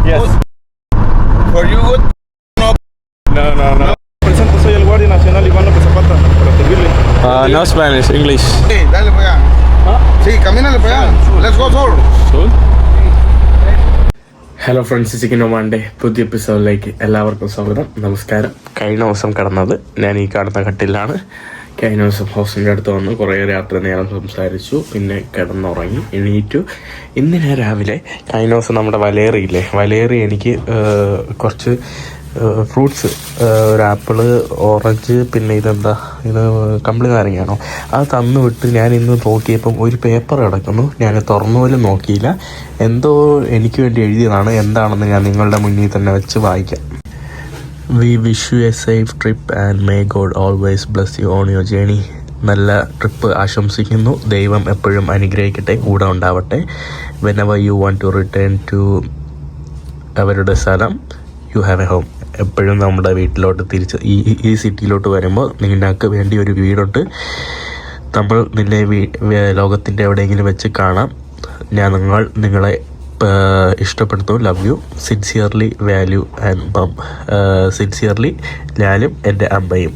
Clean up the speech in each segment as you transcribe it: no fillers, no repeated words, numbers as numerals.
Yes. For you good? No. Presento, soy el guardia nacional Iván López Zapata, para servirle. No Spanish, English. Sí, dale para allá. Sí, camínale para allá. Let's go, Sol. Hello friends, chicken ഒമാൻ്റെ പുതിയ എപ്പിസോഡിലേക്ക് എല്ലാവർക്കും സ്വാഗതം. നമസ്കാരം. കഴിഞ്ഞ ദിവസം കിടന്നത് ഞാൻ ഈ കാണുന്ന കട്ടിലാണ്. കഴിഞ്ഞ ദിവസം ഹോസ്റ്റലിൻ്റെ അടുത്ത് വന്ന് കുറേ രാത്രി നേരം സംസാരിച്ചു, പിന്നെ കിടന്നുറങ്ങി, എണീറ്റു. ഇന്ന് ഞാൻ രാവിലെ കഴിഞ്ഞ ദിവസം നമ്മുടെ വലേറി എനിക്ക് കുറച്ച് ഫ്രൂട്ട്സ്, ഒരു ആപ്പിള്, ഓറഞ്ച്, പിന്നെ ഇത് കമ്പിളി നാരങ്ങയാണോ, അത് തന്നു വിട്ട് ഞാൻ ഇന്ന് നോക്കിയപ്പം ഒരു പേപ്പർ കിടക്കുന്നു. ഞാൻ തുറന്നു പോലും നോക്കിയില്ല. എന്തോ എനിക്ക് വേണ്ടി എഴുതിയതാണ്. എന്താണെന്ന് ഞാൻ നിങ്ങളുടെ മുന്നിൽ തന്നെ വെച്ച് വായിക്കാം. We wish you a safe trip and may God always bless you on your journey. നല്ല ട്രിപ്പ് ആശംസിക്കുന്നു. ദൈവം എപ്പോഴും അനുഗ്രഹിക്കട്ടെ, കൂടെ ഉണ്ടാവട്ടെ. Whenever you want to return to അവരുടെ സ്ഥലം, യു ഹാവ് എ ഹോം. എപ്പോഴും നമ്മുടെ വീട്ടിലോട്ട് തിരിച്ച് ഈ സിറ്റിയിലോട്ട് വരുമ്പോൾ നിങ്ങൾക്ക് വേണ്ടി ഒരു വീടുണ്ട്. നമ്മൾ നിന്നെ ലോകത്തിൻ്റെ എവിടെയെങ്കിലും വെച്ച് കാണാം. നിങ്ങളെ ഇഷ്ടപ്പെടുന്നു. Love you sincerely, value and bum. Sincerely ലാലും എൻ്റെ അമ്മയും.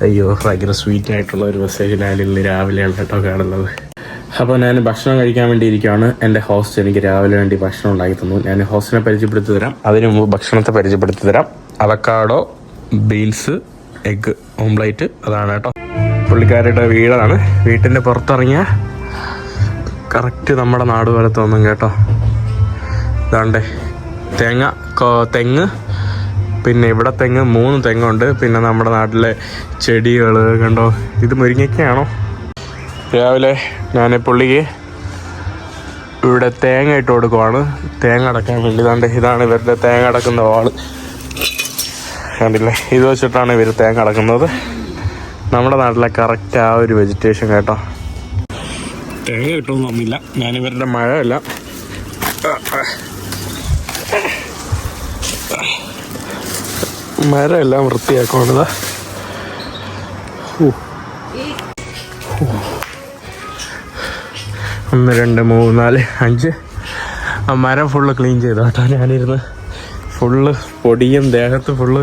അയ്യോ, ഭയങ്കര സ്വീറ്റ് ആയിട്ടുള്ള ഒരു മെസ്സേജ് ലാലിൽ രാവിലെയാണ് കേട്ടോ കാണുന്നത്. അപ്പോൾ ഞാൻ ഭക്ഷണം കഴിക്കാൻ വേണ്ടി ഇരിക്കുകയാണ്. എൻ്റെ ഹോസ്റ്റ് എനിക്ക് രാവിലെ വേണ്ടി ഭക്ഷണം ഉണ്ടാക്കി തന്നു. ഞാൻ ഹോസ്റ്റിനെ പരിചയപ്പെടുത്തി തരാം. അതിന് മുമ്പ് ഭക്ഷണത്തെ പരിചയപ്പെടുത്തി തരാം. അവക്കാഡോ, ബീൻസ്, എഗ്ഗ് ഓംപ്ലേറ്റ്, അതാണ് കേട്ടോ പുള്ളിക്കാരുടെ വീടാണ്. വീട്ടിൻ്റെ പുറത്തിറങ്ങിയ കറക്റ്റ് നമ്മുടെ നാട് പോലെ തോന്നും കേട്ടോ. ഇതാണ്ടേ തെങ്ങ്, പിന്നെ ഇവിടെ 3 തെങ്ങുണ്ട്. പിന്നെ നമ്മുടെ നാട്ടിലെ ചെടികൾ കണ്ടോ. ഇത് മുരിങ്ങയ്ക്കയാണോ? രാവിലെ ഞാൻ പുള്ളിക്ക് ഇവിടെ തേങ്ങ ഇട്ട് കൊടുക്കുവാണ്, തേങ്ങ അടക്കാൻ വേണ്ടി. ഇതാണ് ഇവരുടെ തേങ്ങ അടക്കുന്ന വാള്, കണ്ടില്ലേ? ഇത് വെച്ചിട്ടാണ് ഇവർ തേങ്ങ അടക്കുന്നത്. നമ്മുടെ നാട്ടിലെ കറക്റ്റ് ആ ഒരു വെജിറ്റേഷൻ കേട്ടോ. തേങ്ങ കിട്ടുമെന്നൊന്നുമില്ല. ഞാനിവരുടെ മഴയല്ല, മരമെല്ലാം വൃത്തിയാക്കുവാണിതാ. 1 2 3 4 5 ആ മരം ഫുള്ള് ക്ലീൻ ചെയ്തു കേട്ടോ. ഞാനിരുന്ന് ഫുള്ള് പൊടിയും, ദേഹത്ത് ഫുള്ള്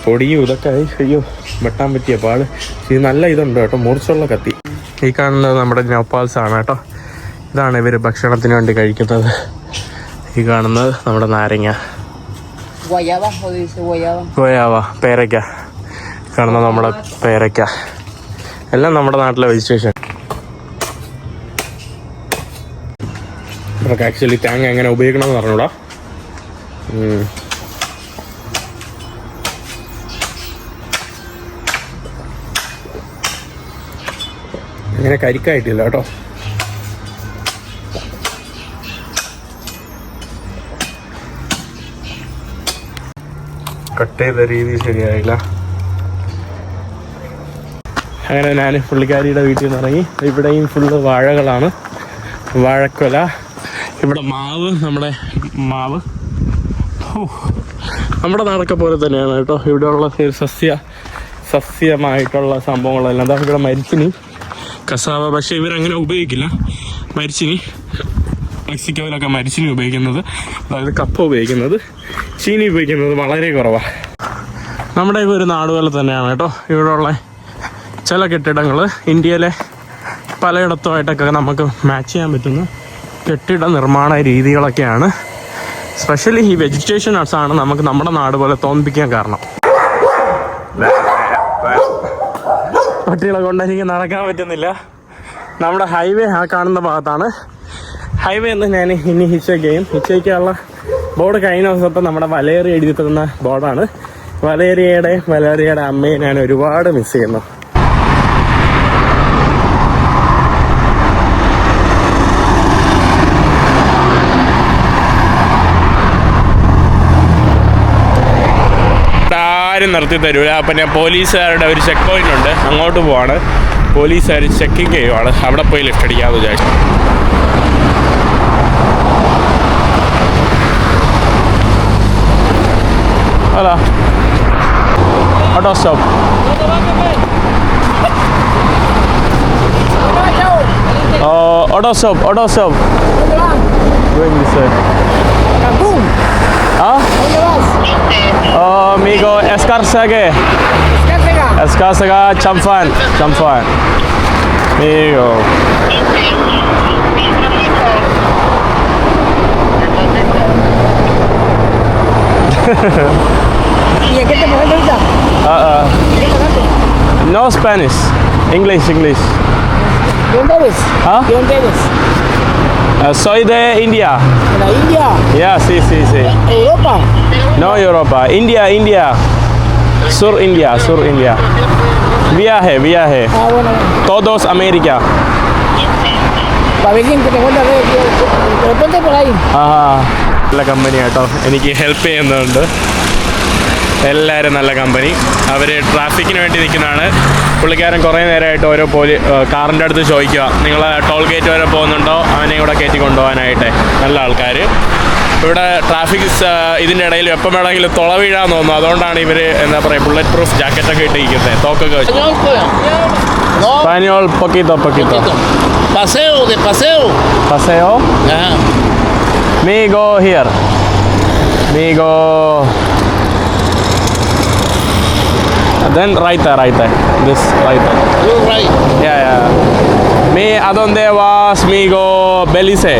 പൊടിയും ഇതൊക്കെ ആയി. അയ്യോ, വെട്ടാൻ പറ്റിയ പാട്. ഇത് നല്ല ഇതുണ്ട് കേട്ടോ, മൂർച്ചുള്ള കത്തി. ഈ കാണുന്നത് നമ്മുടെ നോപ്പാൽസ് ആണ് കേട്ടോ. ഇതാണ് ഇവർ ഭക്ഷണത്തിന് വേണ്ടി കഴിക്കുന്നത്. ഈ കാണുന്നത് നമ്മുടെ നാരങ്ങ, ഗോയാവ, പേരയ്ക്ക. കാണുന്നത് നമ്മുടെ പേരയ്ക്ക. എല്ലാം നമ്മുടെ നാട്ടിലെ വെജിറ്റേഷൻ. ഇവർക്ക് ആക്ച്വലി തേങ്ങ എങ്ങനെ ഉപയോഗിക്കണമെന്ന് പറഞ്ഞൂടാ. അങ്ങനെ കരിക്കായിട്ടില്ല കേട്ടോ. കട്ട് ചെയ്ത രീതി ശരിയായില്ല. അങ്ങനെ ഞാൻ പുള്ളിക്കാരിയുടെ വീട്ടിൽ നിന്ന് ഇറങ്ങി. ഇവിടെയും ഫുള്ള് വാഴകളാണ്, വാഴക്കൊല. ഇവിടെ നമ്മുടെ നാടൊക്കെ പോലെ തന്നെയാണ് കേട്ടോ. ഇവിടെയുള്ള സസ്യമായിട്ടുള്ള സംഭവങ്ങളെല്ലാം. എന്താ ഇവിടെ മരിച്ചിനി, കസാവ. പക്ഷെ ഇവരങ്ങനെ ഉപയോഗിക്കില്ല മരിച്ചിനി. മെക്സിക്കോയിലൊക്കെ മരിച്ചിനി ഉപയോഗിക്കുന്നത്, അതായത് കപ്പ ഉപയോഗിക്കുന്നത്, ചീനി ഉപയോഗിക്കുന്നത് വളരെ കുറവാണ്. നമ്മുടെയൊക്കെ ഒരു നാട് പോലെ തന്നെയാണ് കേട്ടോ. ഇവിടെയുള്ള ചില കെട്ടിടങ്ങൾ ഇന്ത്യയിലെ പലയിടത്തുമായിട്ടൊക്കെ നമുക്ക് മാച്ച് ചെയ്യാൻ പറ്റുന്ന കെട്ടിട നിർമ്മാണ രീതികളൊക്കെയാണ്. സ്പെഷ്യലി ഈ വെജിറ്റേഷൻ ആണ് നമുക്ക് നമ്മുടെ നാട് പോലെ തോന്നിപ്പിക്കാൻ കാരണം. പട്ടികളെ കൊണ്ട് എനിക്ക് നടക്കാൻ പറ്റുന്നില്ല. നമ്മുടെ ഹൈവേ ആ കാണുന്ന ഭാഗത്താണ്. ഹൈവേ എന്ന് ഞാൻ ഇനി ഹിച്ചയ്ക്കുള്ള ബോർഡ് കഴിഞ്ഞ ദിവസത്തെ നമ്മുടെ വലേറി എഴുതി തരുന്ന ബോർഡാണ്. വലേറിയയുടെ അമ്മയെ ഞാൻ ഒരുപാട് മിസ് ചെയ്യുന്നു. ആരും നിർത്തി തരൂല. അപ്പം ഞാൻ പോലീസുകാരുടെ ഒരു ചെക്ക് പോയിന്റ് ഉണ്ട്, അങ്ങോട്ട് പോവാണ്. പോലീസുകാർ ചെക്കിങ് ചെയ്യുവാണ്. അവിടെ പോയി ലിഫ്റ്റ് അടിക്കാമെന്ന് വിചാരിച്ചു. അതാ auto stop. Auto stop. Going this way. Escarcega. Escarcega, Champhan. There you go. ¿Y en qué te mueves ahorita? ¿En qué pagaste? No Spanish. English. ¿De dónde eres? ¿Ah? ¿De dónde eres? Soy de India. ¿De la India? Yeah, sí. ¿Europa? No Europa. India. Sur India. Viaje. Ah, bueno. Todos América. Para ver quién te encuentra de repente por ahí. നല്ല company കേട്ടോ, എനിക്ക് help ചെയ്യുന്നുണ്ട്. എല്ലാവരും നല്ല company. അവർ ട്രാഫിക്കിന് വേണ്ടി നിൽക്കുന്നതാണ്. പുള്ളിക്കാരൻ കുറേ നേരമായിട്ട് ഓരോ കാറിൻ്റെ അടുത്ത് ചോദിക്കുക, നിങ്ങൾ ടോൾ ഗേറ്റ് വരെ പോകുന്നുണ്ടോ, അവനെ ഇവിടെ കയറ്റി കൊണ്ടുപോകാനായിട്ട്. നല്ല ആൾക്കാർ. ഇവിടെ ട്രാഫിക് ഇതിൻ്റെ ഇടയിൽ എപ്പം വേണമെങ്കിലും തുള വീഴാൻ തോന്നുന്നു. അതുകൊണ്ടാണ് ഇവർ എന്താ പറയുക ബുള്ളറ്റ് പ്രൂഫ് ജാക്കറ്റൊക്കെ ഇട്ടിരിക്കുന്നത്, തോക്കൊക്കെ വെച്ച്. Español, poquito. Paseo? Me go here. Then right there. This right there. You're right. Yeah. Me a donde vas? Me go Belice.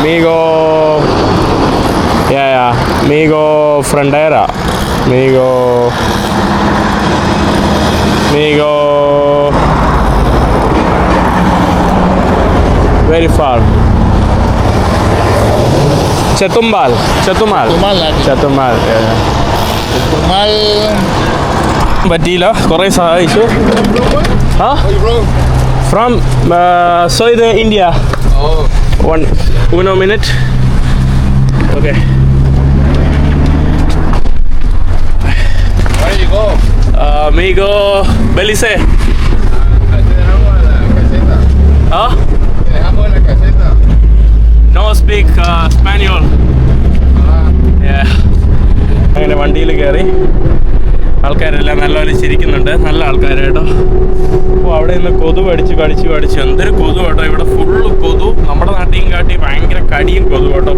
Me go. Yeah. Me go Frontera. Me go. Very far. Chetumal. പറ്റിയില്ല, കുറേ സഹായിച്ചു. From soy de India. Uno minute. Okay. Where you go? Me go Belice. Huh? Dejamos en la caseta. No speak Spanish. Yeah. അങ്ങനെ വണ്ടിയിൽ കയറി. ആൾക്കാരെല്ലാം നല്ലപോലെ ചിരിക്കുന്നുണ്ട്, നല്ല ആൾക്കാർ കേട്ടോ. അപ്പോൾ അവിടെ നിന്ന് കൊതു കടിച്ച് എന്തൊരു കൊതു കേട്ടോ. ഇവിടെ ഫുള്ള് കൊതു, നമ്മുടെ നാട്ടിലും കാട്ടി ഭയങ്കര കടിയും കൊതു കേട്ടോ.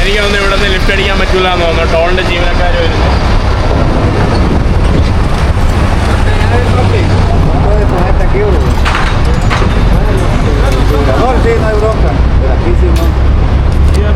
എനിക്കൊന്നും ഇവിടെ നിന്ന് ലിഫ്റ്റ് അടിക്കാൻ പറ്റില്ല എന്ന് തോന്നുന്നു. ടോളിൻ്റെ ജീവനക്കാർ വരുന്നു. Sí, no hay bronca. Pero aquí sí no. Ya.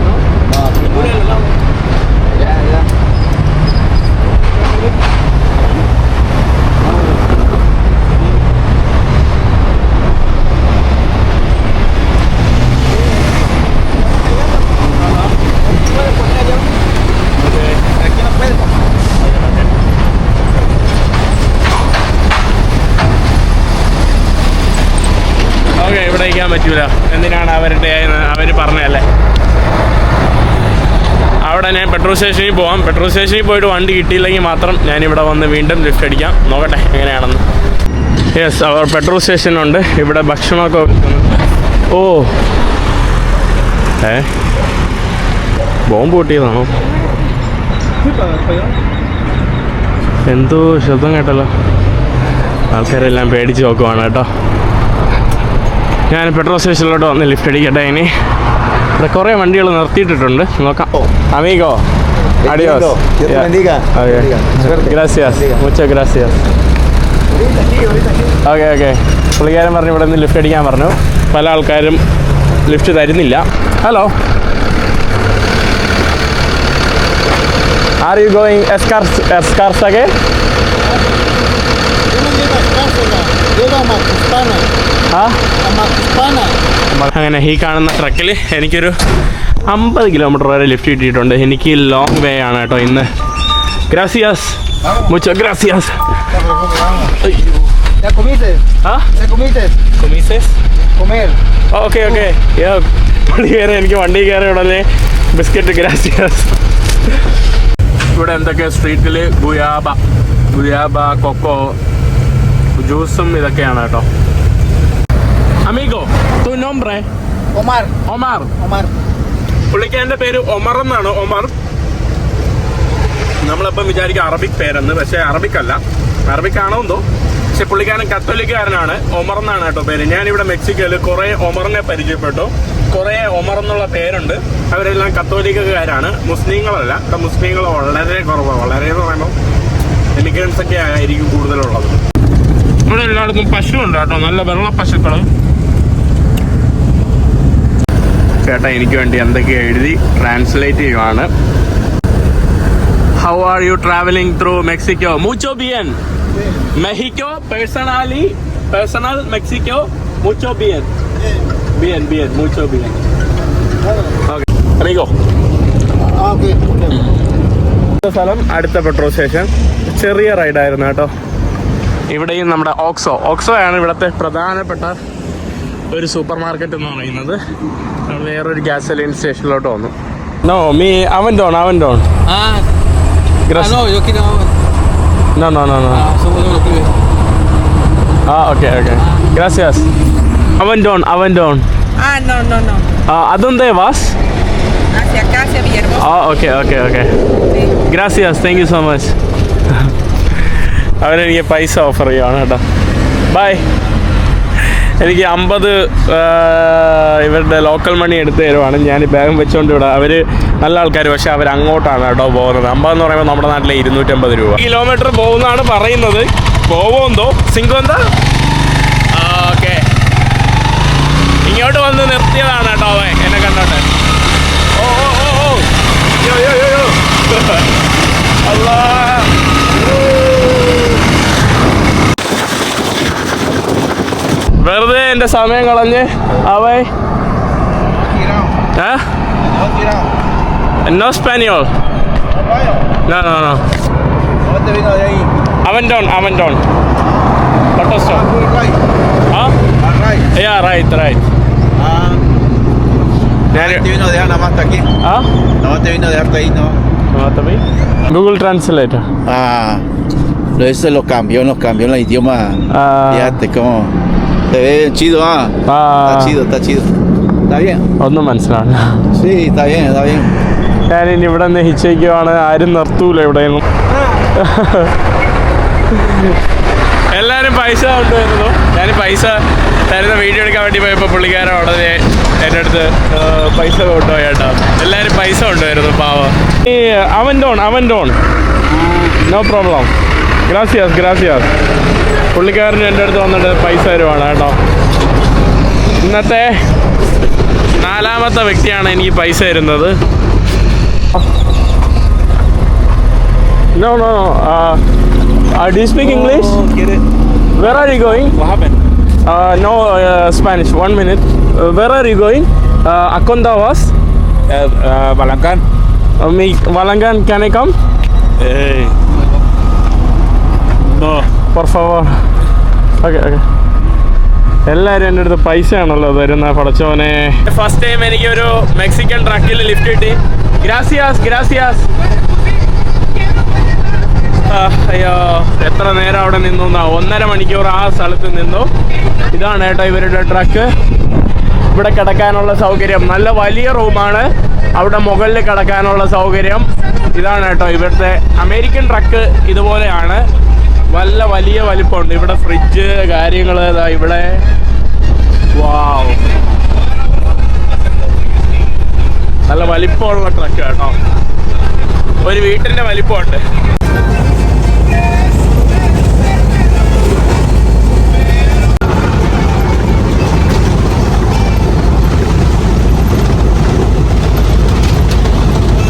Okay, ഇവിടെ ഇരിക്കാൻ പറ്റൂല. എന്തിനാണ് അവർ പറഞ്ഞതല്ലേ. അവിടെ ഞാൻ പെട്രോൾ സ്റ്റേഷനിൽ പോവാം. പെട്രോൾ സ്റ്റേഷനിൽ പോയിട്ട് വണ്ടി കിട്ടിയില്ലെങ്കിൽ മാത്രം ഞാനിവിടെ വന്ന് വീണ്ടും ലിഫ്റ്റ് അടിക്കാം. നോക്കട്ടെ എങ്ങനെയാണെന്ന്. Yes, hour petrol സ്റ്റേഷനുണ്ട്. ഇവിടെ ഭക്ഷണമൊക്കെ ഓ ബോംബ് പൊട്ടിയതാണോ? എന്തോ ശബ്ദം കേട്ടല്ലോ. ആൾക്കാരെല്ലാം പേടിച്ച് നോക്കുവാണ് കേട്ടോ. ഞാൻ പെട്രോൾ സ്റ്റേഷനിലോട്ട് വന്ന് ലിഫ്റ്റ് അടിക്കട്ടെ. ഇനി ഇവിടെ കുറേ വണ്ടികൾ നിർത്തിയിട്ടിട്ടുണ്ട്, നോക്കാം. Amigo, adiós. Gracias, muchas gracias. Okay. പുള്ളിക്കാരൻ പറഞ്ഞു ഇവിടെ നിന്ന് ലിഫ്റ്റ് അടിക്കാൻ പറഞ്ഞു. പല ആൾക്കാരും ലിഫ്റ്റ് തരുന്നില്ല. Hello, are you going Escarcega? അങ്ങനെ ഈ കാണുന്ന ട്രക്കിൽ എനിക്കൊരു 50 കിലോമീറ്റർ വരെ ലിഫ്റ്റ് കിട്ടിയിട്ടുണ്ട്. എനിക്ക് ലോങ് വേ ആണ് കേട്ടോ ഇന്ന്. ഗ്രാസിയാസ്, മുച്ചോ ഗ്രാസിയാസ്. ¿Ya comiste? ¿Ya comiste? ¿Comises? Comer. Okay. പള്ളി കയറി എനിക്ക് വണ്ടി കയറി ഉടനെ ബിസ്ക്കറ്റ് ഗ്രാസിയാസ്. ഇവിടെ എന്തൊക്കെ സ്ട്രീറ്റിൽ ഗുയാബ കൊക്കോ ജ്യൂസും ഇതൊക്കെയാണ് കേട്ടോ. Amigo, tu nombre? Omar. പുള്ളിക്കാരൻ്റെ പേര് ഒമർ എന്നാണ്. ഒമർ. നമ്മളിപ്പം വിചാരിക്കും അറബിക് പേരെന്ന്, പക്ഷേ അറബിക് അല്ല. അറബിക് ആണോ എന്തോ. പക്ഷെ പുള്ളിക്കാരൻ കത്തോലിക്കാരനാണ്. ഒമർ എന്നാണ് കേട്ടോ പേര്. ഞാനിവിടെ മെക്സിക്കോയിൽ കുറെ ഒമറിനെ പരിചയപ്പെട്ടു. കുറെ ഒമർ എന്നുള്ള പേരുണ്ട്. അവരെല്ലാം കത്തോലിക്കക്കാരാണ്, മുസ്ലിങ്ങളല്ല. മുസ്ലിങ്ങൾ വളരെ കുറവാണ്. വളരെ എന്ന് പറയുമ്പോൾ ഇമിഗ്രൻസ് ഒക്കെ ആയിരിക്കും കൂടുതലുള്ളത്. ഇവിടെ എല്ലായിടത്തും പശു ഉണ്ട് കേട്ടോ, നല്ല വെള്ള പശുക്കൾ. ചേട്ടാ എനിക്ക് വേണ്ടി എന്തൊക്കെയോ എഴുതി ട്രാൻസ്ലേറ്റ് ചെയ്യുവാണ്. How are you traveling through Mexico? Mucho bien. Mexico, personal Mexico, mucho bien. Bien, mucho bien. Okay. Amigo. Okay. സ്ഥലം അടുത്ത പെട്രോൾ സ്റ്റേഷൻ. ചെറിയ റൈഡായിരുന്നു കേട്ടോ. ഇവിടെയും നമ്മുടെ ഓക്സോ ആണ് ഇവിടുത്തെ പ്രധാനപ്പെട്ട ഒരു സൂപ്പർ മാർക്കറ്റ് എന്ന് പറയുന്നത്. വേറൊരു ഗ്യാസോലിൻ സ്റ്റേഷനിലോട്ട് വന്നു. No, Avendon. No, yo quiero. No. Somos los pibes. Okay. Gracias. Avendon. No. ¿A dónde vas? Hacia Villahermosa. Okay. Sí. Gracias, thank you so much. അവരെനിക്ക് പൈസ ഓഫർ ചെയ്യുവാണ് കേട്ടോ. ബൈ. എനിക്ക് 50 ഇവരുടെ ലോക്കൽ മണി എടുത്ത് തരുവാണ്. ഞാൻ ബാഗും വെച്ചുകൊണ്ട് ഇവിടെ. അവർ നല്ല ആൾക്കാർ, പക്ഷെ അവർ അങ്ങോട്ടാണ് കേട്ടോ പോകുന്നത്. 50 എന്ന് പറയുമ്പോൾ നമ്മുടെ നാട്ടിലെ 250 രൂപ. കിലോമീറ്റർ പോകുന്നതാണ് പറയുന്നത്. പോവോന്തോ സിംഗോന്താ. ഓക്കെ, ഇങ്ങോട്ട് വന്ന് നിർത്തിയതാണ് കേട്ടോ അവൻ എന്നെ കണ്ടോട്ടെ. ഓ അല്ലാ. വെറുതെ എൻ്റെ സമയം കളഞ്ഞ് അവൻ No español. No. ¿Dónde vino de ahí? Avendon. Potosí. Yeah, right. Te vino a dejar nada más hasta aquí. Nada más te vino a dejarte ahí, ¿no? Google Translate. Eso lo cambió en el idioma. Fíjate cómo se ve chido, Está chido. ¿Está bien? ഒന്നും മനസ്സിലാവില്ല. Sí, está bien. ഞാനിനി ഇവിടെ നിന്ന് ഹിച്ചയ്ക്കുവാണ്. ആരും നിർത്തൂല ഇവിടെയൊന്നും. എല്ലാവരും പൈസ കൊണ്ടുവരുന്നു. ഞാൻ പൈസ തരുന്ന വീഡിയോ എടുക്കാൻ വേണ്ടി പോയപ്പോൾ പുള്ളിക്കാരൻ ഉടനെ എൻ്റെ അടുത്ത് പൈസ കൊണ്ടുപോയി കേട്ടോ. എല്ലാവരും പൈസ കൊണ്ടുവരുന്നു പാവം. ഈ അവൻഡോൺ നോ പ്രോബ്ലം. ഗ്രാസിയാസ്. പുള്ളിക്കാരൻ എൻ്റെ അടുത്ത് വന്നിട്ട് പൈസ തരുവാണ് കേട്ടോ. ഇന്നത്തെ 4ാമത്തെ വ്യക്തിയാണ് എനിക്ക് പൈസ തരുന്നത്. No. Do you speak English? Get it? Where are you going? What happened? No, Spanish. 1 minute. Where are you going? Aconda was? Balancan. Valangan, can I come? Hey. No. Por favor. Okay. എല്ലാവരും എൻ്റെ അടുത്ത് പൈസയാണല്ലോ തരുന്ന പടച്ചോനെ. First time എനിക്കൊരു Mexican ട്രക്കിൽ lift കിട്ടി. Gracias. അയ്യോ, എത്ര നേരം അവിടെ നിന്നു. 1.5 മണിക്കൂർ ആ സ്ഥലത്ത് നിന്നു. ഇതാണ് കേട്ടോ ഇവരുടെ ട്രക്ക്. ഇവിടെ കിടക്കാനുള്ള സൗകര്യം, നല്ല വലിയ റൂമാണ്. അവിടെ മുകളിൽ കിടക്കാനുള്ള സൗകര്യം ഇതാണ് കേട്ടോ. ഇവിടുത്തെ അമേരിക്കൻ ട്രക്ക് ഇതുപോലെയാണ്. വലിയ വലിപ്പമുണ്ട്. ഇവിടെ ഫ്രിഡ്ജ് കാര്യങ്ങൾ ഇവിടെ. വാവ്, നല്ല വലിപ്പമുള്ള ട്രക്ക് കേട്ടോ. ഒരു വീട്ടിൻ്റെ വലിപ്പമുണ്ട്.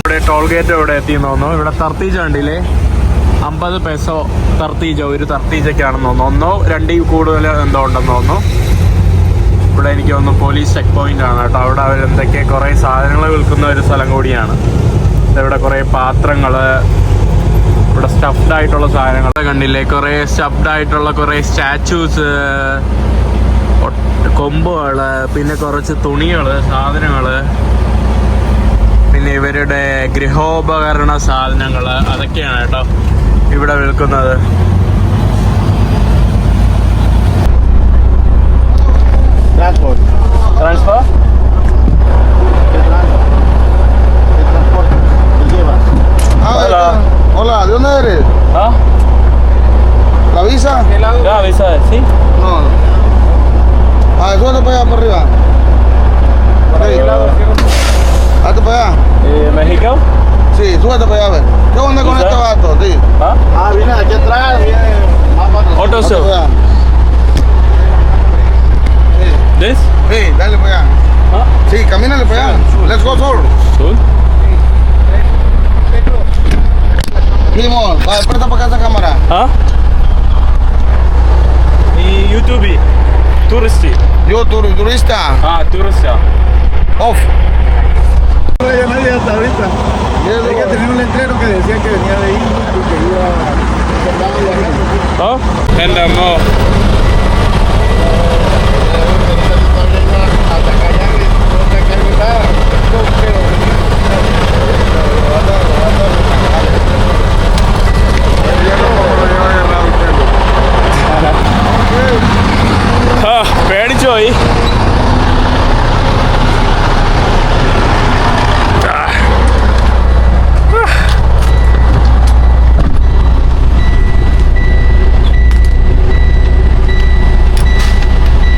ഇവിടെ ടോൾ ഗേറ്റ് ഇവിടെ എത്തിയെന്ന് തോന്നുന്നു. ഇവിടെ തർത്തീജ കണ്ടില്ലേ, 50 പെസോ തർത്തീജ. ഒരു തർത്തീജയ്ക്കാണെന്ന് തോന്നുന്നു. 2 കൂടുതൽ എന്തോ ഉണ്ടെന്ന് തോന്നുന്നു. ഇവിടെ എനിക്ക് തോന്നുന്നു പോലീസ് ചെക്ക് പോയിന്റ് ആണ് കേട്ടോ. അവിടെ അവരെന്തൊക്കെ കുറേ സാധനങ്ങൾ വിൽക്കുന്ന ഒരു സ്ഥലം കൂടിയാണ്. ഇവിടെ കുറേ പാത്രങ്ങൾ, ഇവിടെ സ്റ്റഫ്ഡ് ആയിട്ടുള്ള സാധനങ്ങൾ കണ്ടില്ലേ. കുറേ സ്റ്റഫ്ഡ് ആയിട്ടുള്ള കുറേ സ്റ്റാച്യൂസ്, കൊമ്പുകൾ, പിന്നെ കുറച്ച് തുണികൾ, സാധനങ്ങൾ, പിന്നെ ഇവരുടെ ഗൃഹോപകരണ സാധനങ്ങൾ, അതൊക്കെയാണ് കേട്ടോ ഇവിടെ വിൽക്കുന്നത്. Transfer Hola, ¿de dónde eres? ¿Ah? ¿La visa? Ya, visa. ¿sabes? ¿Sí? No. Ah, súbete para allá, para arriba. Para ahí. Hazte para allá. ¿México? Sí, súbete para allá, a ver. ¿Qué onda con ¿Usted? este vato, tío? ¿Ah? Ah, viene aquí atrás, viene más para atrás. Otro Hazte show. para allá. ¿This? Sí, dale para allá. ¿Ah? Sí, camínale para allá. Let's go, solo. ¿Sur? Limón, va, presta para acá esa cámara. ¿Ah? Y YouTube. Turisti. Yo, turista. Ah, turista. Off. No había nadie hasta ahorita. Hay que tener un letrero que decía que venía de ahí y que iba ¿Ah? Pendamo. പേടിച്ചു പോയി.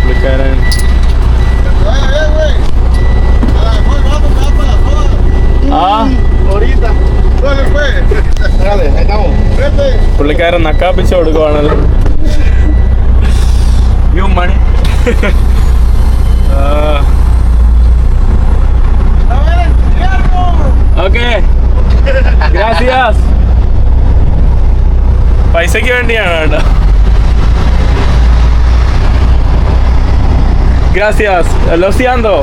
പുള്ളിക്കാരൻ ആ Ahorita. Dale, pues. Dale, ahí estamos. Vete. പുള്ളിക്കാരൻ നക്കാപ്പിച്ച് കൊടുക്കുവാണല്ലോ. You money. Okay ഗ്രാസിയാസ്. പൈസക്ക് വേണ്ടിയാണ് കേട്ടോ. ഗ്രാസിയാസ്. ലൊസിയാന്തോ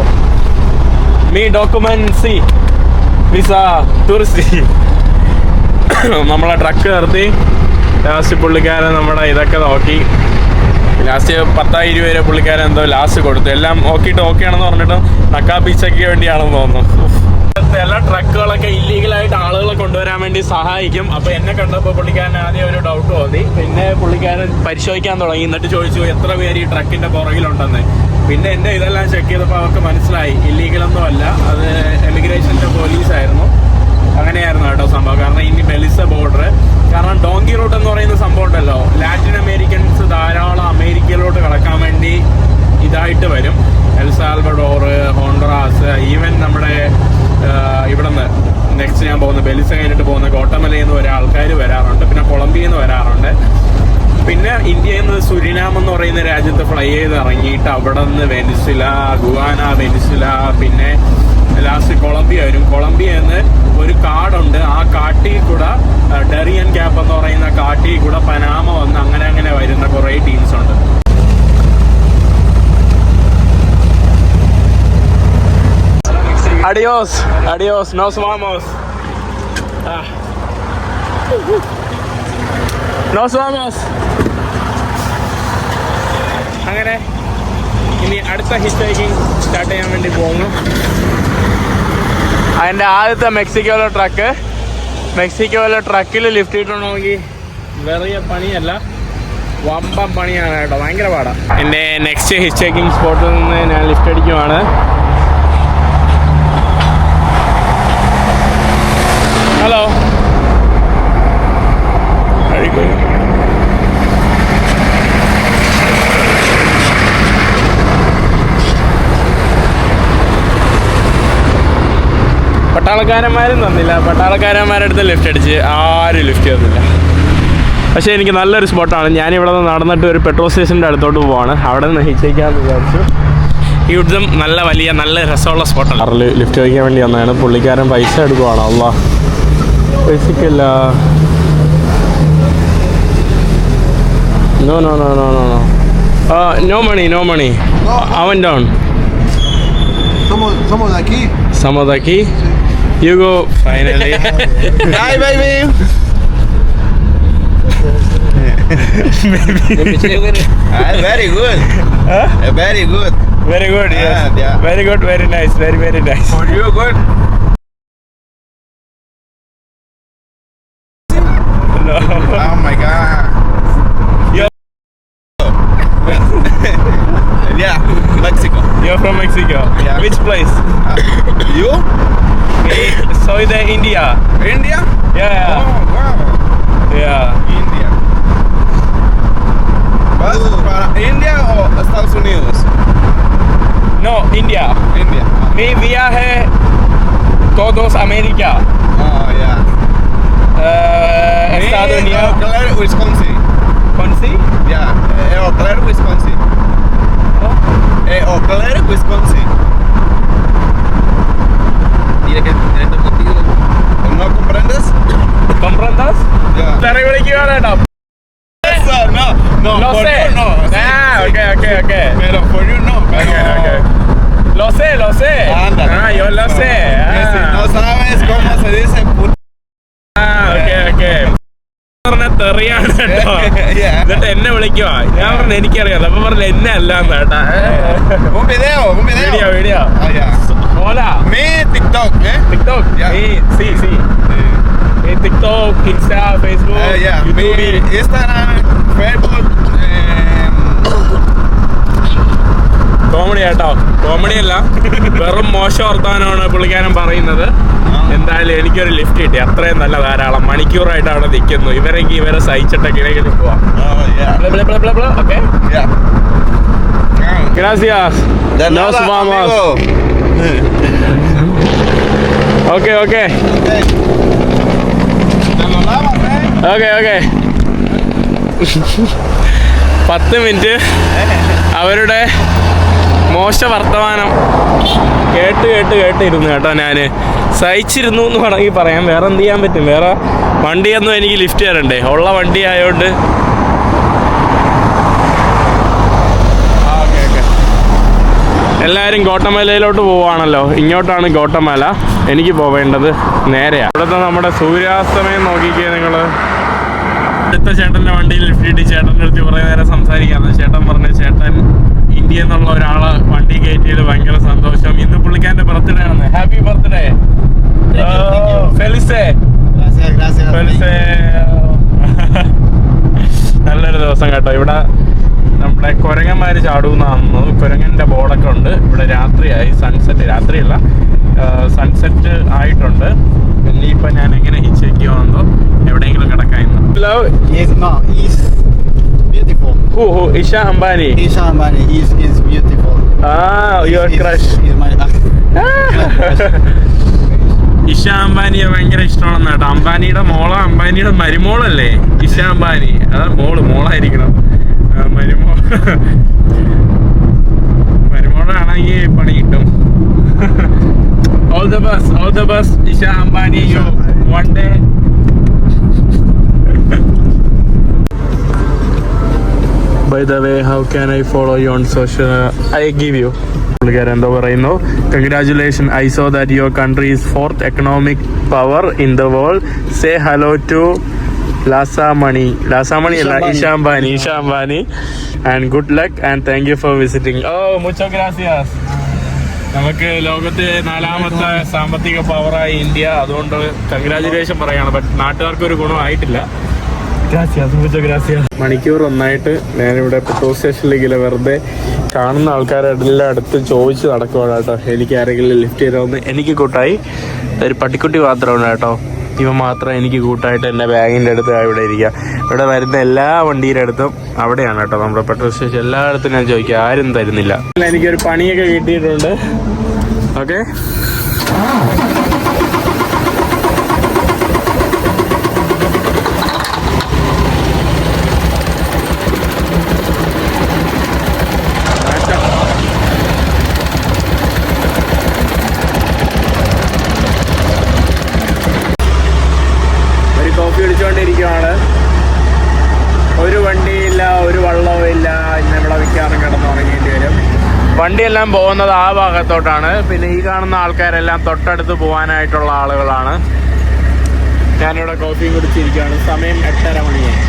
മീ ഡോക്യുമെന്റ് വിസ ടൂറിസ്റ്റ്. നമ്മളെ ട്രക്ക് നിർത്തി ലാസ്റ്റ് പുള്ളിക്കാരൻ നമ്മുടെ ഇതൊക്കെ നോക്കി. ലാസ്റ്റ് 10-20 രൂപ പുള്ളിക്കാരൻ എന്തോ ലാസ്റ്റ് കൊടുത്തു. എല്ലാം നോക്കിയിട്ട് ഓക്കെ ആണെന്ന് പറഞ്ഞിട്ട് നക്കാ ബീച്ചൊക്കെ വേണ്ടിയാണെന്ന് തോന്നുന്നു. എല്ലാ ട്രക്കുകളൊക്കെ ഇല്ലീഗലായിട്ട് ആളുകളെ കൊണ്ടുവരാൻ വേണ്ടി സഹായിക്കും. അപ്പോൾ എന്നെ കണ്ടപ്പോൾ പുള്ളിക്കാരൻ ആദ്യം ഒരു ഡൗട്ട് തോന്നി. പിന്നെ പുള്ളിക്കാരൻ പരിശോധിക്കാൻ തുടങ്ങി. എന്നിട്ട് ചോദിച്ചു എത്ര പേര് ഈ ട്രക്കിൻ്റെ പുറകിലുണ്ടെന്ന്. പിന്നെ എൻ്റെ ഇതെല്ലാം ചെക്ക് ചെയ്തപ്പോൾ അവർക്ക് മനസ്സിലായി ഇല്ലീഗലൊന്നും അല്ല, അത് എമിഗ്രേഷൻ്റെ പോലീസായിരുന്നു. അങ്ങനെയായിരുന്നു കേട്ടോ സംഭവം. കാരണം ഇനി ബെലിസ ബോർഡർ, കാരണം ഡോങ്കി റൂട്ട് എന്ന് പറയുന്ന സംഭവം ഉണ്ടല്ലോ, ലാറ്റിൻ അമേരിക്കൻസ് ധാരാളം അമേരിക്കയിലോട്ട് കടക്കാൻ വേണ്ടി ഇതായിട്ട് വരും. എൽ സാൽവഡോർ, ഹോണ്ടറാസ്, ഈവൻ നമ്മുടെ ഇവിടെ നിന്ന് നെക്സ്റ്റ് ഞാൻ പോകുന്ന ബെലിസ കഴിഞ്ഞിട്ട് പോകുന്ന ഗോട്ടമലയിൽ നിന്ന് വരെ ആൾക്കാർ വരാറുണ്ട്. പിന്നെ കൊളംബിയയിൽ നിന്ന് വരാറുണ്ട്. പിന്നെ ഇന്ത്യയിൽ നിന്ന് സുരിനാം എന്ന് പറയുന്ന രാജ്യത്ത് ഫ്ലൈ ചെയ്ത് ഇറങ്ങിയിട്ട് അവിടെ നിന്ന് വെനിസുല, ഗുവാന, വെനിസുല, പിന്നെ ലാസ്റ്റ് കൊളംബിയ വരും. കൊളംബിയയിൽ നിന്ന് ഒരു കാടുണ്ട്, ആ കാട്ടിൽ കൂടെ ഡെറിയൻ ക്യാപ്പ് എന്ന് പറയുന്ന കാട്ടിൽ കൂടെ പനാമ വന്ന് അങ്ങനെ അങ്ങനെ വരുന്ന കുറേ ടീംസ് ഉണ്ട്. അഡിയോസ് അഡിയോസ് നോസ് വാമോസ് നോസ് വാമോസ്. അങ്ങനെ ഇനി അടുത്ത ഹിറ്റ് ഹൈക്കിംഗ് സ്റ്റാർട്ട് ചെയ്യാൻ വേണ്ടി പോകുന്നു. അതിൻ്റെ ആദ്യത്തെ മെക്സിക്കോയിലെ ട്രക്കിൽ ലിഫ്റ്റ് ഇട്ടുണ്ടെങ്കിൽ വേറിയ പണിയല്ല, വമ്പം പണിയാണ് കേട്ടോ, ഭയങ്കര പാടാണ്. എൻ്റെ നെക്സ്റ്റ് ഹിറ്റ് ഹൈക്കിംഗ് സ്പോട്ടിൽ നിന്ന് ഞാൻ ലിഫ്റ്റ് അടിക്കുവാണ്. ഹലോ പട്ടാളക്കാരന്മാരും തന്നില്ല. പട്ടാളക്കാരന്മാരുടെ അടുത്ത് ലിഫ്റ്റ് അടിച്ച് ആരും ലിഫ്റ്റ് തന്നില്ല. പക്ഷേ എനിക്ക് നല്ലൊരു സ്പോട്ടാണ്. ഞാനിവിടെ നിന്ന് നടന്നിട്ട് ഒരു പെട്രോൾ സ്റ്റേഷൻ്റെ അടുത്തോട്ട് പോവാണ്. അവിടെ നിന്ന് ഹിച്ചേക്കാന്ന് വിചാരിച്ചു. ഈ യുദ്ധം നല്ല രസമുള്ള സ്പോട്ടാണ്. കാറിൽ ലിഫ്റ്റ് വയ്ക്കാൻ വേണ്ടി വന്നതാണ്. പുള്ളിക്കാരൻ പൈസ എടുക്കുവാണ്. അല്ലാ പൈസക്കില്ല. No no no no no no no money no money. അവൻ down. Somos de aquí. Somos de aquí. You go finally. Hi, baby. Very good. Huh? Very good. Very good. Yes. Yeah. Very good. Very nice. Very very nice. For you, good. No. Oh my God. Yeah, Mexico. You're from Mexico. Yeah. Which place? You? Me. Soy de India. India? Yeah. Oh, wow. Yeah. India. ¿Vas para India o Estados Unidos? No, India. India. Mi viaje todos América. Oh, ya. Estados Unidos. Eau Claire, Wisconsin. Consi? Ya. Eau Claire, Wisconsin. Eau Claire, Wisconsin. Tiene que tener motivo. ¿No comprendes? ¿Comprendas? Ya. Terry വിളിക്കുകയാണ് കേട്ടോ. No, Lo for sé. you no. Sí, Okay. Pero for you no. Pero... Okay. Lo sé. Ándale. Yo lo sé. Si no sabes cómo se dice puta. Okay. പറഞ്ഞ തെറിയാണ് കേട്ടോ. Yeah. എന്നിട്ട് എന്നെ വിളിക്കുവാ. ഞാൻ പറഞ്ഞു എനിക്കറിയാം. അപ്പൊ പറഞ്ഞു എന്നെ അല്ലാന്ന് കേട്ടാ. Un video. Video. Ah, ya. Hola. Mi TikTok, TikTok. Yeah. Sí. TikTok, Insta, Facebook, Yeah. Mi YouTube. Instagram, Facebook. Comedy കേട്ടോ. കോമഡി അല്ല, വെറും മോശം വർത്താനമാണ് പുള്ളിക്കാരൻ പറയുന്നത്. എന്തായാലും എനിക്കൊരു ലിഫ്റ്റ് കിട്ടി. അത്രയും നല്ല ധാരാളം മണിക്കൂറായിട്ട് അവിടെ നിൽക്കുന്നു. ഇവരെ സഹിച്ചിട്ടൊക്കെ ഇങ്ങനെ പോവാം. Oh, yeah. Okay, Yeah. gracias. De Nos nada, vamos. amigo. Okay. Okay. Te lo lavas, Okay. 10 minute അവരുടെ മോശ വർത്തമാനം കേട്ടിരുന്നു കേട്ടോ. ഞാൻ സഹിച്ചിരുന്നു എന്ന് വേണമെങ്കിൽ പറയാം. വേറെ എന്ത് ചെയ്യാൻ പറ്റും? വേറെ വണ്ടിയൊന്നും എനിക്ക് ലിഫ്റ്റ് തരണ്ടേ. ഉള്ള വണ്ടി ആയതുകൊണ്ട് എല്ലാവരും ഗോട്ടമലയിലോട്ട് പോവുകയാണല്ലോ. ഇങ്ങോട്ടാണ് ഗോട്ടമല. എനിക്ക് പോവേണ്ടത് നേരെയാണ്. ഇവിടുത്തെ നമ്മുടെ സൂര്യാസ്തമയം നോക്കിക്കേ നിങ്ങൾ. അടുത്ത ചേട്ടൻ്റെ വണ്ടിയിൽ ലിഫ്റ്റ് കിട്ടി. ചേട്ടൻ്റെ അടുത്ത് കുറേ നേരം സംസാരിക്കാമെന്ന്. ചേട്ടൻ പറഞ്ഞു ചേട്ടൻ ഇന്ത്യയിൽ നിന്നുള്ള ഒരാളെ വണ്ടി കയറ്റിയത് ഭയങ്കര സന്തോഷം. ഇന്ന് പുള്ളിക്കാരൻ്റെ ബർത്ത്ഡേ ആണ്. Happy birthday. ഫെലിസേ. നല്ലൊരു ദിവസം കേട്ടോ. ഇവിടെ നമ്മുടെ കുരങ്ങന്മാർ ചാടുന്നതാണെന്ന്. കുരങ്ങൻ്റെ ബോർഡൊക്കെ ഉണ്ട്. ഇവിടെ രാത്രിയായി. രാത്രിയല്ല, സൺസെറ്റ് ആയിട്ടുണ്ട്. ഇനിയിപ്പോൾ ഞാൻ എങ്ങനെ ഹിച്ചേക്കുവാണെന്നോ എവിടെയെങ്കിലും കിടക്കാമെന്ന്. He's beautiful. Isha Ambani. Isha Ambani is beautiful. Your crush. He's my Isha അംബാനിയെ ഭയങ്കര ഇഷ്ടമാണെന്ന് കേട്ടോ. അംബാനിയുടെ അംബാനിയുടെ മരുമോളല്ലേ ഇഷ അംബാനി? അതാ മോളായിരിക്കണം. മരുമോളാണെങ്കിൽ പണി കിട്ടും. All the best, Isha Ambani. You one day. By the way, how can I follow you on social? I give you. പുള്ളിക്കാരൻ എന്തോ പറയുന്നു. Congratulations, I saw that your country is 4th economic power in the world. Say hello to Lasamani അല്ല, Isha Ambani. And good luck and thank you for visiting. Oh, muchas gracias. നമുക്ക് ലോകത്തെ 4ാമത്തെ സാമ്പത്തിക പവറായി India. അതുകൊണ്ട് congratulation പറയാണ്. But നാട്ടുകാർക്ക് ഒരു ഗുണമായിട്ടില്ല. മണിക്കൂർ ഒന്നായിട്ട് ഞാനിവിടെ പെട്രോൾ സ്റ്റേഷനിലേക്ക് വെറുതെ കാണുന്ന ആൾക്കാരെല്ലാം അടുത്ത് ചോദിച്ച് നടക്കുവാണ് കേട്ടോ. എനിക്ക് ആരെങ്കിലും ലിഫ്റ്റ് ചെയ്തോന്ന്. എനിക്ക് കൂട്ടായി ഒരു പട്ടിക്കുട്ടി മാത്രമാണ് കേട്ടോ. ഇവ മാത്രം എനിക്ക് കൂട്ടായിട്ട് എൻ്റെ ബാഗിൻ്റെ അടുത്ത് ഇവിടെ ഇരിക്കുക. ഇവിടെ വരുന്ന എല്ലാ വണ്ടിയുടെ അടുത്തും അവിടെയാണ് കേട്ടോ നമ്മുടെ പെട്രോൾ സ്റ്റേഷൻ. എല്ലായിടത്തും ഞാൻ ചോദിക്കുക, ആരും തരുന്നില്ല. എനിക്കൊരു പണിയൊക്കെ കിട്ടിയിട്ടുണ്ട്. ഓക്കെ, കോഫി അടിച്ചുകൊണ്ടിരിക്കുകയാണ്. ഒരു വണ്ടിയില്ല, ഒരു വള്ളവും ഇല്ല. ഇന്ന് ഇവിടെ വിൽക്കാനും കിടന്നുറങ്ങേണ്ടി വരും. വണ്ടിയെല്ലാം പോകുന്നത് ആ ഭാഗത്തോട്ടാണ്. പിന്നെ ഈ കാണുന്ന ആൾക്കാരെല്ലാം തൊട്ടടുത്ത് പോകാനായിട്ടുള്ള ആളുകളാണ്. ഞാനിവിടെ കോഫി കുടിച്ചിരിക്കുകയാണ്. സമയം 8:30 മണിയായി.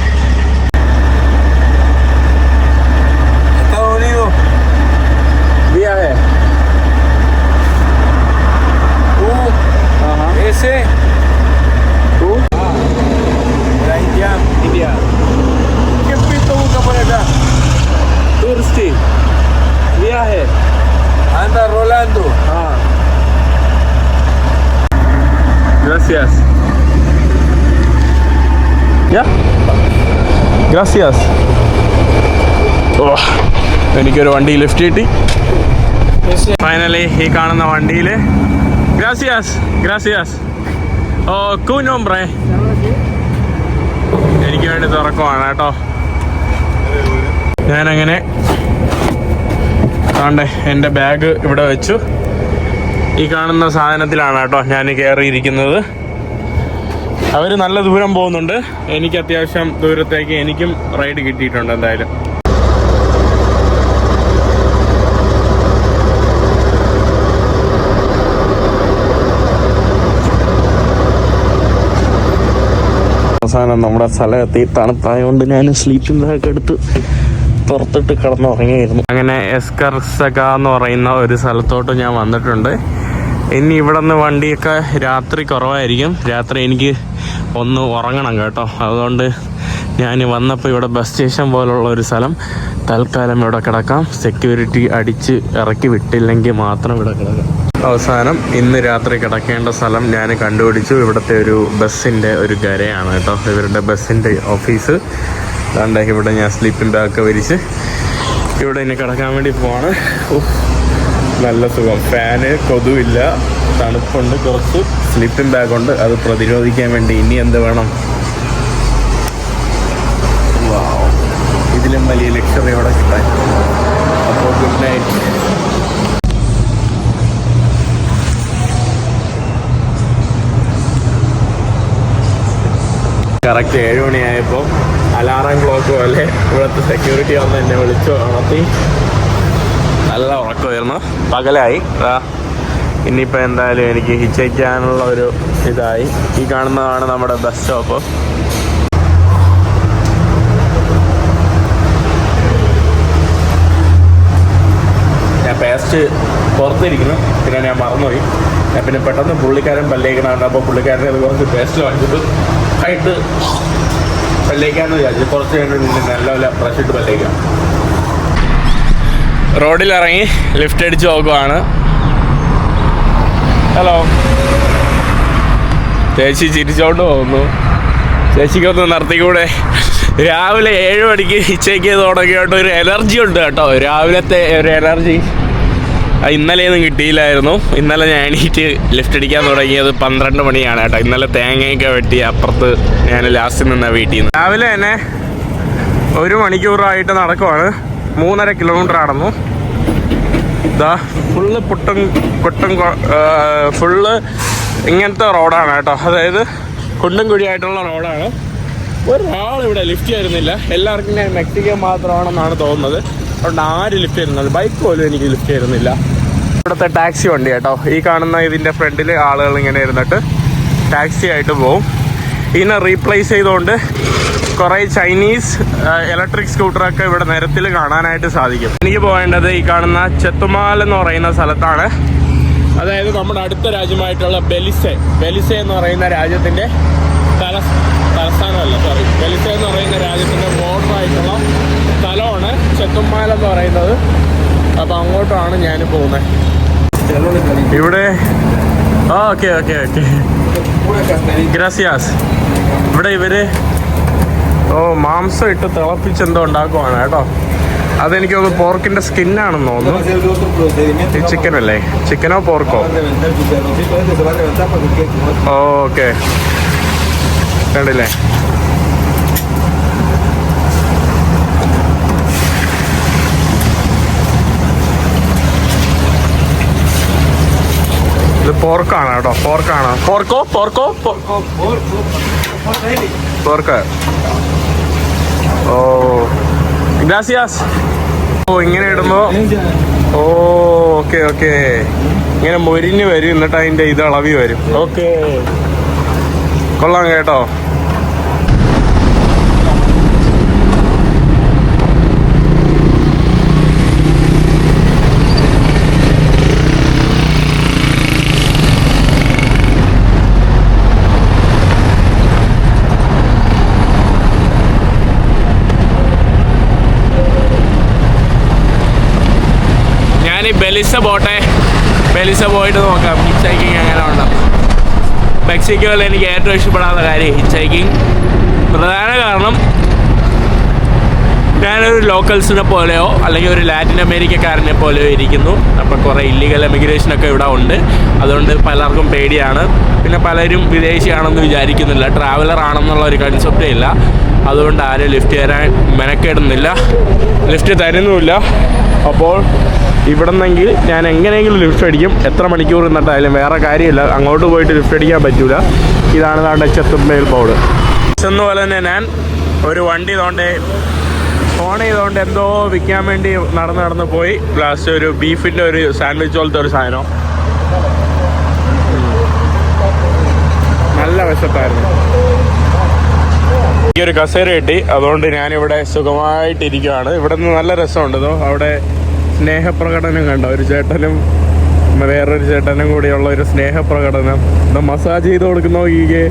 India. ¿Qué pito busca por acá? Tourist. Viaje. Anda rolando. Gracias. Ya. Gracias. എനിക്കൊരു വണ്ടി ലിഫ്റ്റ് കിട്ടി. ഫൈനലി ഈ കാണുന്ന വണ്ടിയിൽ ഗ്രാസിയാസ് ഗ്രാസിയാസ് ഓ കൂനോംബ്രേ എനിക്ക് വേണ്ടി തുറക്കുവാണ് കേട്ടോ. ഞാനങ്ങനെ ആണ്ടേ എൻ്റെ ബാഗ് ഇവിടെ വെച്ചു. ഈ കാണുന്ന സാധനത്തിലാണ് കേട്ടോ ഞാൻ കയറിയിരിക്കുന്നത്. അവർ നല്ല ദൂരം പോകുന്നുണ്ട്. എനിക്ക് അത്യാവശ്യം ദൂരത്തേക്ക് എനിക്കും റൈഡ് കിട്ടിയിട്ടുണ്ട് എന്തായാലും. അവസാനം നമ്മുടെ സ്ഥലം എത്തി. തണുപ്പായതുകൊണ്ട് ഞാൻ സ്ലീപ്പിംഗ് ബാഗ് എടുത്ത് പുറത്തിട്ട് കിടന്നുറങ്ങിയായിരുന്നു. അങ്ങനെ എസ്കർസക എന്ന് പറയുന്ന ഒരു സ്ഥലത്തോട്ട് ഞാൻ വന്നിട്ടുണ്ട്. ഇനി ഇവിടെ നിന്ന് വണ്ടിയൊക്കെ രാത്രി കുറവായിരിക്കും. രാത്രി എനിക്ക് ഒന്ന് ഉറങ്ങണം കേട്ടോ. അതുകൊണ്ട് ഞാൻ വന്നപ്പോൾ ഇവിടെ ബസ് സ്റ്റേഷൻ പോലുള്ള ഒരു സ്ഥലം തൽക്കാലം ഇവിടെ കിടക്കാം. സെക്യൂരിറ്റി അടിച്ച് ഇറക്കി വിട്ടില്ലെങ്കിൽ മാത്രം ഇവിടെ കിടക്കാം. അവസാനം ഇന്ന് രാത്രി കിടക്കേണ്ട സ്ഥലം ഞാൻ കണ്ടുപിടിച്ചു. ഇവിടുത്തെ ഒരു ബസ്സിൻ്റെ ഒരു ഗരയാണ് കേട്ടോ. ഇവരുടെ ബസ്സിൻ്റെ ഓഫീസ്. അതുകൊണ്ട് ഇവിടെ ഞാൻ സ്ലീപ്പിംഗ് ബാഗൊക്കെ വിരിച്ച് ഇവിടെ ഇനി കിടക്കാൻ വേണ്ടി പോവാണ്. നല്ല സുഖം. ഫാന്, കൊതുവില്ല, തണുപ്പുണ്ട്, കുറച്ച് സ്ലീപ്പിംഗ് ബാഗുണ്ട്. അത് പ്രതിരോധിക്കാൻ വേണ്ടി ഇനി എന്ത് വേണം? ഇതിലും വലിയ ലക്ഷറിയോടെ കിട്ടാൻ. അപ്പോൾ ഗുഡ് നൈറ്റ്. കറക്റ്റ് 7 മണിയായപ്പോൾ അലാറം ക്ലോക്ക് പോലെ ഇവിടുത്തെ സെക്യൂരിറ്റി വന്ന് എന്നെ വിളിച്ചു ഉണർത്തി. നല്ല ഉറക്കമായിരുന്നു. പകലായി. ഇനിയിപ്പോൾ എന്തായാലും എനിക്ക് ഹിച്ചയ്ക്കാനുള്ള ഒരു ഇതായി. ഈ കാണുന്നതാണ് നമ്മുടെ ബസ് സ്റ്റോപ്പ്. ഞാൻ പേസ്റ്റ് പുറത്തിരിക്കുന്നു. പിന്നെ ഞാൻ മറന്നുപോയി. ഞാൻ പിന്നെ പെട്ടെന്ന് പുള്ളിക്കാരൻ പല്ലേക്കണുണ്ട്. അപ്പോൾ പുള്ളിക്കാരനെ അത് കുറച്ച് പേസ്റ്റ് വാങ്ങിച്ചിട്ട് ആയിട്ട് പല്ലേക്കാന്ന് വിചാരിച്ചു. കുറച്ച് കഴിഞ്ഞിട്ട് നല്ല ബ്രഷ് ഇട്ട് പല്ലേക്കാം. റോഡിലിറങ്ങി ലിഫ്റ്റ് അടിച്ച് നോക്കുവാണ്. ഹലോ. ചേച്ചി ചിരിച്ചോണ്ട് പോകുന്നു. ചേച്ചിക്കൊന്ന് നിർത്തിക്കൂടെ? രാവിലെ 7 മണിക്ക് ഹിച്ചയ്ക്ക് തുടങ്ങിയോണ്ട് ഒരു എനർജി ഉണ്ട് കേട്ടോ. രാവിലത്തെ ഒരു എനർജി ഇന്നലെയൊന്നും കിട്ടിയില്ലായിരുന്നു. ഇന്നലെ ഞാൻ എണീറ്റ് ലിഫ്റ്റ് അടിക്കാൻ തുടങ്ങിയത് 12 മണിയാണ് കേട്ടോ. ഇന്നലെ തേങ്ങയൊക്കെ വെട്ടി അപ്പുറത്ത് ഞാൻ ലാസ്റ്റ് നിന്ന വീട്ടിൽ നിന്ന്. രാവിലെ തന്നെ 1 മണിക്കൂറായിട്ട് നടക്കുവാണ്. 3.5 കിലോമീറ്റർ നടന്നു. ഇതാ ഫുള്ള് ഫുള്ള് ഇങ്ങനത്തെ റോഡാണ് കേട്ടോ. അതായത് കുണ്ടും കുഴിയായിട്ടുള്ള റോഡാണ്. ഒരാളിവിടെ ലിഫ്റ്റ് ചെയ്യുന്നില്ല. എല്ലാവർക്കും ഞാൻ മെക്സിക്കൻ മാത്രമാണെന്നാണ് തോന്നുന്നത്. അതുകൊണ്ട് ആരും ലിഫ്റ്റ് ചെയ്യുന്നത്, ബൈക്ക് പോലും എനിക്ക് ലിഫ്റ്റ് ചെയ്യുന്നില്ല. ഇവിടുത്തെ ടാക്സി വണ്ടി കേട്ടോ. ഈ കാണുന്ന ഇതിൻ്റെ ഫ്രണ്ടിൽ ആളുകൾ ഇങ്ങനെ ഇരുന്നിട്ട് ടാക്സി ആയിട്ട് പോവും. ഇതിനെ റീപ്ലേസ് ചെയ്തുകൊണ്ട് കുറേ ചൈനീസ് ഇലക്ട്രിക് സ്കൂട്ടറൊക്കെ ഇവിടെ നിരത്തിൽ കാണാനായിട്ട് സാധിക്കും. എനിക്ക് പോകേണ്ടത് ഈ കാണുന്ന ചെത്തുമാൽ എന്ന് പറയുന്ന സ്ഥലത്താണ്. അതായത് നമ്മുടെ അടുത്ത രാജ്യമായിട്ടുള്ള ബെലിസെ എന്ന് പറയുന്ന രാജ്യത്തിൻ്റെ തലസ്ഥാനമല്ല, സോറി, ബെലിസെ എന്ന് പറയുന്ന രാജ്യത്തിൻ്റെ ബോർഡറായിട്ടുള്ള സ്ഥലമാണ് ചെത്തുമാൽ എന്ന് പറയുന്നത്. അപ്പോൾ അങ്ങോട്ടാണ് ഞാൻ പോകുന്നത്. ഇവിടെ ഓക്കെ ഓക്കെ ഓക്കെ ഗ്രാസിയാസ്. ഇവിടെ ഇവര് മാംസം ഇട്ട് തിളപ്പിച്ചെന്തോ ഉണ്ടാക്കുവാണ് കേട്ടോ. അതെനിക്കൊന്ന് പോർക്കിന്റെ സ്കിന്നാണെന്ന് തോന്നുന്നു. ഈ ചിക്കൻ അല്ലേ? ചിക്കനോ പോർക്കോ? ഓക്കെ, കണ്ടില്ലേ? ഇത് പോർക്കാണ് കേട്ടോ. പോർക്കാണ്. പോർക്ക്. ഓ ഗ്രാസിയാസ്. ഓ ഇങ്ങനെ ഇടുമ്പോ ഓക്കെ ഓക്കെ ഇങ്ങനെ മൊരിഞ്ഞ് വരും. എന്നിട്ട് അതിന്റെ ഇത് ഇളവി വരും. ഓക്കെ, കൊള്ളാം കേട്ടോ. ബെലിസ പോയിട്ട് നോക്കാം ഹിച്ച് ഹൈക്കിങ് എങ്ങനെ ഉണ്ടാവും. മെക്സിക്കോയിൽ എനിക്ക് ഏറ്റവും ഇഷ്ടപ്പെടാത്ത കാര്യം ഹിച്ച് ഹൈക്കിങ്. പ്രധാന കാരണം ഞാനൊരു ലോക്കൽസിനെ പോലെയോ അല്ലെങ്കിൽ ഒരു ലാറ്റിൻ അമേരിക്കക്കാരനെ പോലെയോ ഇരിക്കുന്നു. അപ്പോൾ കുറേ ഇല്ലീഗൽ എമിഗ്രേഷനൊക്കെ ഇവിടെ ഉണ്ട്. അതുകൊണ്ട് പലർക്കും പേടിയാണ്. പിന്നെ പലരും വിദേശിയാണെന്ന് വിചാരിക്കുന്നില്ല, ട്രാവലർ ആണെന്നുള്ള ഒരു കൺസെപ്റ്റേ ഇല്ല. അതുകൊണ്ട് ആരും ലിഫ്റ്റ് തരാൻ മെനക്കെടുന്നില്ല, ലിഫ്റ്റ് തരുന്നുമില്ല. അപ്പോൾ ഇവിടെ നിന്നെങ്കിൽ ഞാൻ എങ്ങനെയെങ്കിലും ലിഫ്റ്റ് അടിക്കും. എത്ര മണിക്കൂർ നിന്നിട്ടായാലും വേറെ കാര്യമില്ല, അങ്ങോട്ട് പോയിട്ട് ലിഫ്റ്റ് അടിക്കാൻ പറ്റൂല. ഇതാണ് താണ്ട ചെത്തുമ്പേൽ ബോർഡ്. എന്നപോലെ തന്നെ ഞാൻ ഒരു വണ്ടി തോണ്ടേ ഫോൺ ചെയ്തുകൊണ്ട് എന്തോ വിൽക്കാൻ വേണ്ടി നടന്ന് പോയി. ലാസ്റ്റ് ഒരു ബീഫിൻ്റെ ഒരു സാൻഡ്വിച്ച് പോലത്തെ ഒരു സാധനം. നല്ല വിശപ്പായിരുന്നു. എനിക്കൊരു കസേര കിട്ടി, അതുകൊണ്ട് ഞാനിവിടെ സുഖമായിട്ടിരിക്കുകയാണ്. ഇവിടെ നിന്ന് നല്ല രസമുണ്ട്. അവിടെ സ്നേഹപ്രകടനം കണ്ടോ, ഒരു ചേട്ടനും വേറൊരു ചേട്ടനും കൂടിയുള്ള ഒരു സ്നേഹപ്രകടനം. എന്താ മസാജ് ചെയ്ത് കൊടുക്കുന്നോ ഈകെ.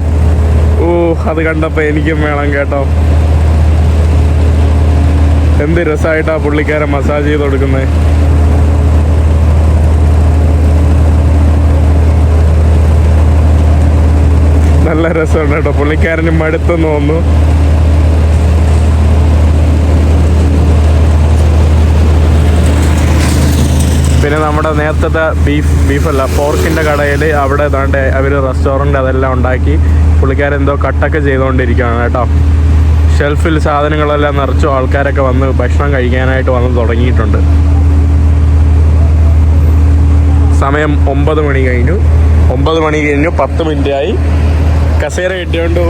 ഓ, അത് കണ്ടപ്പോൾ എനിക്കും വേണം കേട്ടോ. എന്ത് രസമായിട്ടാ പുള്ളിക്കാരൻ മസാജ് ചെയ്ത് കൊടുക്കുന്നത്. നല്ല രസമുണ്ട് കേട്ടോ. പുള്ളിക്കാരന് മടുത്തെന്ന് തോന്നുന്നു. പിന്നെ നമ്മുടെ നേരത്തെ ബീഫല്ല പോർക്കിൻ്റെ കടയിൽ അവിടെ ഏതാണ്ട് അവർ റെസ്റ്റോറൻറ്റ് അതെല്ലാം ഉണ്ടാക്കി പുള്ളിക്കാരൻ എന്തോ കട്ടൊക്കെ ചെയ്തുകൊണ്ടിരിക്കുകയാണ് കേട്ടോ. ഷെൽഫിൽ സാധനങ്ങളെല്ലാം നിറച്ചു ആൾക്കാരൊക്കെ വന്ന് ഭക്ഷണം കഴിക്കാനായിട്ട് വന്ന് തുടങ്ങിയിട്ടുണ്ട്. സമയം 9 മണി കഴിഞ്ഞു. 9 മണി കഴിഞ്ഞു 10 മിനിറ്റായി. കസേര കിട്ടിയോണ്ട്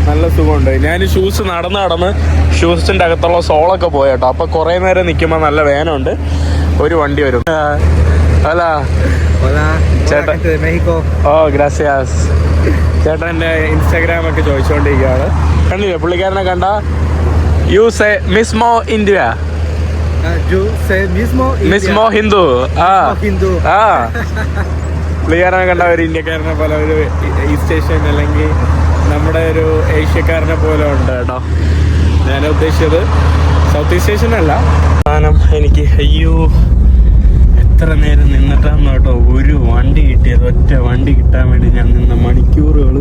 നല്ല സുഖമുണ്ട്. ഞാൻ ഷൂസ് നടന്ന് ഷൂസിൻ്റെ അകത്തുള്ള സോളൊക്കെ പോയി കേട്ടോ. അപ്പോൾ കുറേ നേരം നിൽക്കുമ്പോൾ നല്ല വേനുണ്ട്. ഒരു വണ്ടി വരും. അല്ല ചേട്ടൻ, ഓ ഗ്രാസിയാസ്. ചേട്ടൻ എൻ്റെ ഇൻസ്റ്റാഗ്രാമൊക്കെ ചോദിച്ചുകൊണ്ടിരിക്കുകയാണ്. കണ്ടില്ലേ പുള്ളിക്കാരനെ കണ്ട? യു സേ മിസ്മോ ഇന്ത്യ, മിസ്മോ ഹിന്ദു. ആ പുള്ളിക്കാരനെ കണ്ട ഒരു ഇന്ത്യക്കാരനെ പോലെ, ഒരു ഈസ്റ്റ് ഏഷ്യൻ അല്ലെങ്കിൽ നമ്മുടെ ഒരു ഏഷ്യക്കാരനെ പോലെ ഉണ്ട് കേട്ടോ. ഞാൻ ഉദ്ദേശിച്ചത് സൗത്ത് ഈസ്റ്റ് ഏഷ്യൻ അല്ല. സാധനം എനിക്ക് അയ്യോ എത്ര നേരം നിന്നിട്ടാന്ന് കേട്ടോ ഒരു വണ്ടി കിട്ടിയത്. ഒറ്റ വണ്ടി കിട്ടാൻ വേണ്ടി ഞാൻ നിന്ന മണിക്കൂറുകൾ.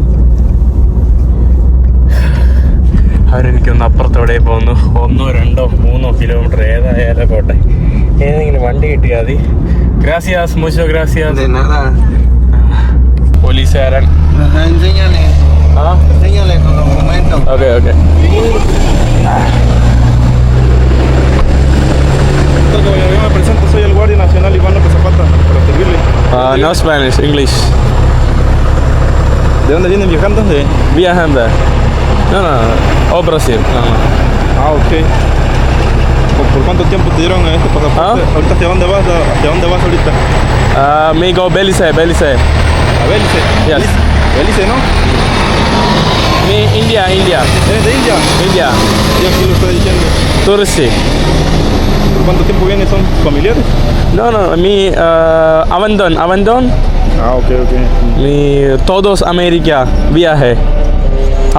അവരെനിക്കൊന്ന് അപ്പുറത്തോടെ പോകുന്നു. 1, 2, 3 കിലോമീറ്റർ ഏതായാലും പോട്ടെ, ഏതെങ്കിലും വണ്ടി കിട്ടിയാൽ മതി. ഗ്രാസിയാസ്, മുച്ചോ ഗ്രാസിയാസ്. പോലീസുകാരൻ. Okay okay. Yo me presento, soy el guardia nacional Iván López Zapata, para servirle. No Spanish, English. ¿De dónde vienen viajando? Viajando. No. Oh, Brasil. No. Ah, ok. ¿Por cuánto tiempo te dieron este pasaporte? ¿Ahorita hacia dónde vas? ¿Hacia dónde vas ahorita? Me go Belice. ¿A Belice? Yes. Belice, ¿no? Me India. ¿Eres de India? India. Sí, aquí lo estoy diciendo. Tourist. ¿Por cuánto tiempo vienes? ¿Son familiares? No. Me Avandon. Ah, ok. Me todos América viaje.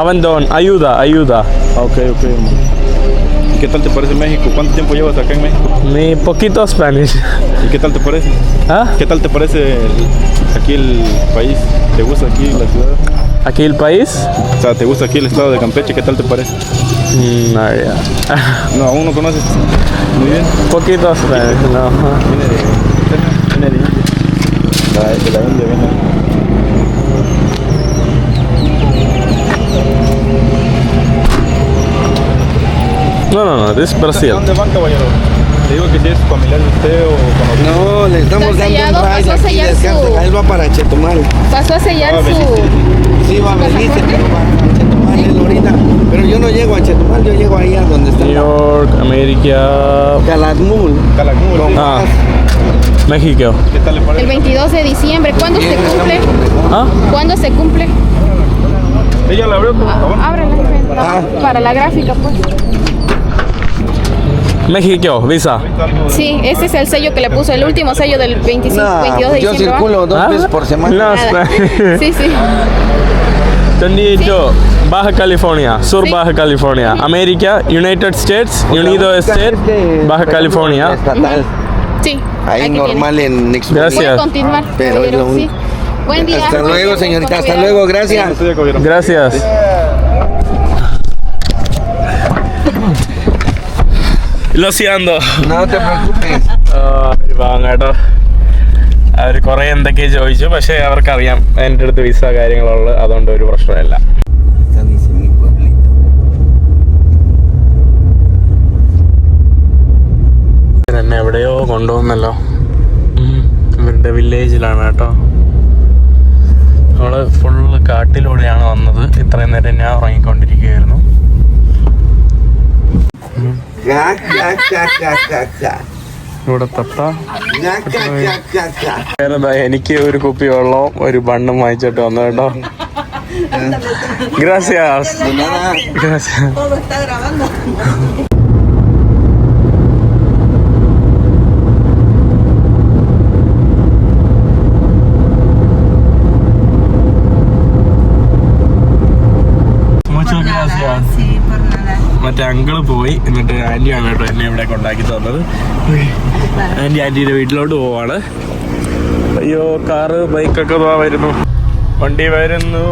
Avandon, ayuda. Ah, ok. ¿Y qué tal te parece México? ¿Cuánto tiempo llevas acá en México? Me poquito Spanish. ¿Y qué tal te parece? ¿Ah? ¿Qué tal te parece aquí el país? ¿Te gusta aquí la ciudad? ¿Aquí el país? O sea, ¿te gusta aquí el estado de Campeche? ¿Qué tal te parece? No, ya. No, aún no conoces. Muy bien. Poquito Spanish, no. Viene de India. De la India viene. No, this is Brasil. ¿Dónde van, caballero? Le digo que si es familiar de usted o conocido. No, le estamos Está dando sellado, un ride pasó a aquí sellar descansa. su- Él va para Chetumal. Pasó a sellar Ah, su... Sí, va a Belice, ¿Pasaporte? pero va a Chetumal él ahorita. Pero yo no llego a Chetumal, yo llego ahí a donde está New York, América, Calakmul. Calakmul, sí. Ah. México. ¿Qué tal le parece? El 22 de diciembre. ¿Cuándo se cumple? ¿Ah? ¿Cuándo se cumple? Ella la abrió, por favor. Ábrela, para la gráfica, pues. México, visa. Sí, ese es el sello que le puso, el último sello del 22 No, de yo diciembre. ¿va? circulo 2 veces por semana. No, Nada. Sí. 28, Baja California, Sur Sí. Baja California, América, United States, Unido States, Baja California. Estatal. Sí. Ahí aquí normal en Nixon. Gracias. Puede continuar. Pero caballero, es lo sí. Buen día. Hasta luego, señorita. Hasta luego, gracias. Estoy de caballero. Gracias. Lo siento. No te preocupes. ഒരു പാവം കേട്ടോ. അവർ കുറേ എന്തൊക്കെയോ ചോദിച്ചു, പക്ഷേ അവർക്കറിയാം എൻ്റെ അടുത്ത് വിസ കാര്യങ്ങളുള്ളത്, അതുകൊണ്ട് ഒരു പ്രശ്നമില്ല. Dice mi pueblito. എന്നെ എവിടെയോ കൊണ്ടുപോകുന്നല്ലോ. ഇവരുടെ വില്ലേജിലാണ് കേട്ടോ. നമ്മള് ഫുള്ള് കാട്ടിലൂടെയാണ് വന്നത്. ഇത്രയും നേരം ഞാൻ ഉറങ്ങിക്കൊണ്ടിരിക്കുകയായിരുന്നു. ഇവിടെ തത്ത എനിക്ക് ഒരു കുപ്പി വെള്ളവും ഒരു ബണ്ണും വാങ്ങിച്ചിട്ട് വന്നു കേട്ടോ. ഗ്രാസിയാസ്. മറ്റേ അങ്കിള് പോയി, എന്നിട്ട് ആന്റിയാണ് കേട്ടോ എന്നെ ഇവിടെ കൊണ്ടാക്കി തന്നത്. ആന്റിയുടെ വീട്ടിലോട്ട് പോവാണ്. അയ്യോ, കാറ് ബൈക്കൊക്കെ വരുന്നു. വണ്ടി വരുന്നു.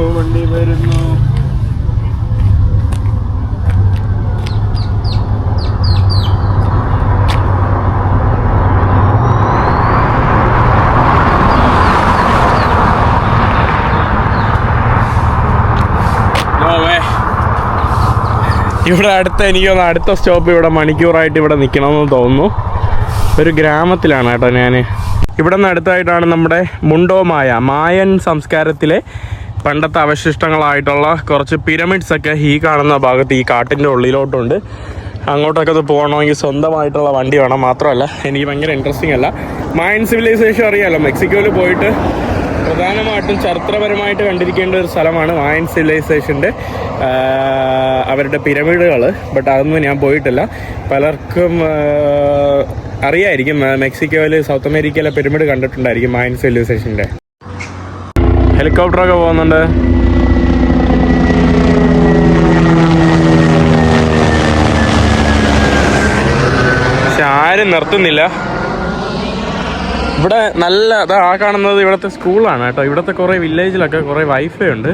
ഇവിടെ അടുത്ത സ്റ്റോപ്പ് ഇവിടെ മണിക്കൂറായിട്ട് ഇവിടെ നിൽക്കണമെന്ന് തോന്നുന്നു. ഒരു ഗ്രാമത്തിലാണ് കേട്ടോ ഞാൻ. ഇവിടെ നിന്ന് അടുത്തായിട്ടാണ് നമ്മുടെ മായൻ സംസ്കാരത്തിലെ പണ്ടത്തെ അവശിഷ്ടങ്ങളായിട്ടുള്ള കുറച്ച് പിരമിഡ്സ് ഒക്കെ ഈ കാണുന്ന ഭാഗത്ത് ഈ കാട്ടിൻ്റെ ഉള്ളിലോട്ടുണ്ട്. അങ്ങോട്ടൊക്കെ അത് പോകണമെങ്കിൽ സ്വന്തമായിട്ടുള്ള വണ്ടി വേണം. മാത്രമല്ല എനിക്ക് ഭയങ്കര ഇൻട്രസ്റ്റിംഗ് അല്ല. മായൻ സിവിലൈസേഷൻ അറിയാമല്ലോ, മെക്സിക്കോയിൽ പോയിട്ട് പ്രധാനമായിട്ടും ചരിത്രപരമായിട്ട് കണ്ടിരിക്കേണ്ട ഒരു സ്ഥലമാണ് മായൻ സിവിലൈസേഷൻ്റെ അവരുടെ പിരമിഡുകൾ. ബട്ട് അതൊന്നും ഞാൻ പോയിട്ടില്ല. പലർക്കും അറിയായിരിക്കും, മെക്സിക്കോയിൽ സൗത്ത് അമേരിക്കയിലെ പിരമിഡ് കണ്ടിട്ടുണ്ടായിരിക്കും മായൻ സിവിലൈസേഷൻ്റെ. ഹെലികോപ്റ്ററൊക്കെ പോകുന്നുണ്ട്. പക്ഷെ ആരും നിർത്തുന്നില്ല. ഇവിടെ നല്ല ആ കാണുന്നത് ഇവിടുത്തെ സ്കൂളാണ് കേട്ടോ. ഇവിടുത്തെ കുറേ വില്ലേജിലൊക്കെ കുറേ വൈഫൈ ഉണ്ട്.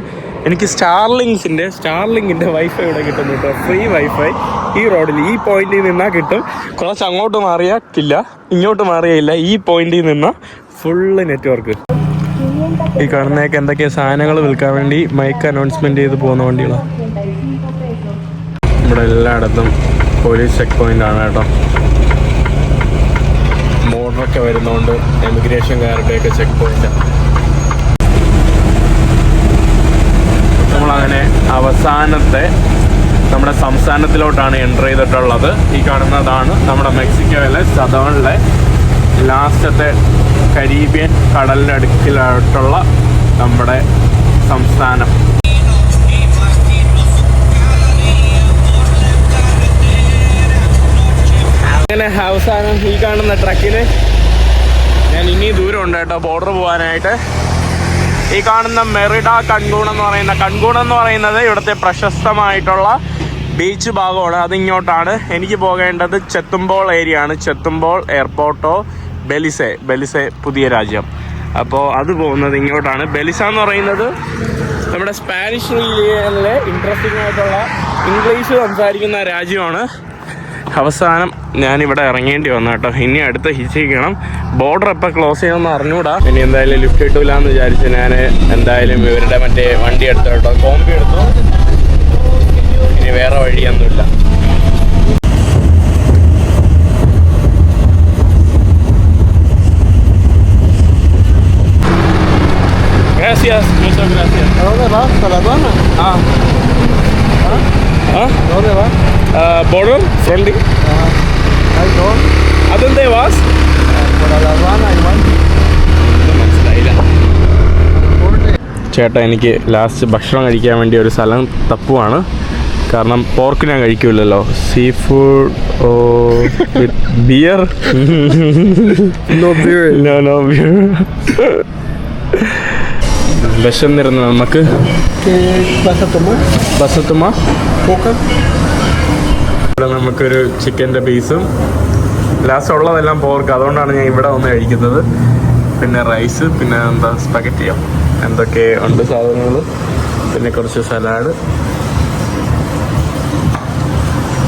എനിക്ക് സ്റ്റാർലിങ്കിൻ്റെ വൈഫൈ ഇവിടെ കിട്ടുന്നു കേട്ടോ. ഫ്രീ വൈഫൈ ഈ റോഡിൽ ഈ പോയിന്റിൽ നിന്നാൽ കിട്ടും. കുറച്ച് അങ്ങോട്ട് മാറിയാൽ ഇല്ല, ഇങ്ങോട്ട് മാറിയില്ല. ഈ പോയിന്റിൽ നിന്നാൽ ഫുള്ള് നെറ്റ്വർക്ക്. ഈ കാണുന്നതൊക്കെ എന്തൊക്കെയാണ് സാധനങ്ങൾ വിൽക്കാൻ വേണ്ടി മൈക്ക് അനൗൺസ്മെൻറ്റ് ചെയ്ത് പോകുന്ന വണ്ടികളാണ്. ഇവിടെ എല്ലായിടത്തും പോലീസ് ചെക്ക് പോയിൻ്റാണ് കേട്ടോ. മോഡറൊക്കെ വരുന്നതുകൊണ്ട് എമിഗ്രേഷൻകാരുടെയൊക്കെ ചെക്ക് പോയിൻ്റാണ്. നമ്മളങ്ങനെ അവസാനത്തെ നമ്മുടെ സംസ്ഥാനത്തിലോട്ടാണ് എൻ്റർ ചെയ്തിട്ടുള്ളത്. ഈ കാണുന്നതാണ് നമ്മുടെ മെക്സിക്കോയിലെ സദേണിലെ ലാസ്റ്റത്തെ കരീബിയൻ കടലിൻ്റെ അടുക്കിലായിട്ടുള്ള നമ്മുടെ സംസ്ഥാനം. അങ്ങനെ അവസാനം ഈ കാണുന്ന ട്രക്കിൽ ഞാൻ ഇനി ദൂരം ഉണ്ട് കേട്ടോ ബോർഡർ പോകാനായിട്ട്. ഈ കാണുന്ന മെറിഡ കൺകൂൺ എന്ന് പറയുന്നത് ഇവിടുത്തെ പ്രശസ്തമായിട്ടുള്ള ബീച്ച് ഭാഗമാണ്. അതിങ്ങോട്ടാണ്. എനിക്ക് പോകേണ്ടത് ചെത്തുമ്പോൾ ഏരിയ ആണ്. ചെത്തുമ്പോൾ എയർപോർട്ടോ ബെലിസെ പുതിയ രാജ്യം. അപ്പോൾ അത് പോകുന്നത് ഇങ്ങോട്ടാണ്. ബെലിസ എന്ന് പറയുന്നത് നമ്മുടെ സ്പാനിഷ് റീജിയനിലെ ഇൻട്രസ്റ്റിംഗ് ആയിട്ടുള്ള ഇംഗ്ലീഷ് സംസാരിക്കുന്ന രാജ്യമാണ്. അവസാനം ഞാനിവിടെ ഇറങ്ങേണ്ടി വന്നു കേട്ടോ. ഇനി അടുത്ത ഹിച്ചിക്കണം. ബോർഡർ എപ്പോൾ ക്ലോസ് ചെയ്യുമെന്ന് അറിഞ്ഞൂടാ. ഇനി എന്തായാലും ലിഫ്റ്റ് കിട്ടൂല എന്ന് വിചാരിച്ച് ഞാൻ എന്തായാലും ഇവരുടെ മറ്റേ വണ്ടി എടുത്തു കേട്ടോ. കോമ്പി എടുത്തു. ഇനി വേറെ വഴിയൊന്നുമില്ല. Gracias, muchas gracias. ¿A dónde vas? ¿A la aduana? ¿Dónde vas? Border, fronting. Ahí no. ¿A dónde vas? Para la aduana igual. മനസ്സിലായില്ല ചേട്ടാ. എനിക്ക് ലാസ്റ്റ് ഭക്ഷണം കഴിക്കാൻ വേണ്ടി ഒരു സ്ഥലം തപ്പുവാണ്. കാരണം പോർക്ക് ഞാൻ കഴിക്കൂലല്ലോ. Sea food with beer. No beer. No beer. വിശന്നിരുന്നു നമുക്ക്. ¿Qué vas a tomar? ബസത്തുമ ¿Coca? ഇവിടെ നമുക്കൊരു ചിക്കൻ്റെ പീസും ലാസ്റ്റ് ഉള്ളതെല്ലാം പോർക്ക്. അതുകൊണ്ടാണ് ഞാൻ ഇവിടെ വന്ന് കഴിക്കുന്നത്. പിന്നെ റൈസ്, പിന്നെ എന്താ സ്പഗറ്റിയോ എന്തൊക്കെ ഉണ്ട് സാധനങ്ങൾ, പിന്നെ കുറച്ച് സലാഡ്.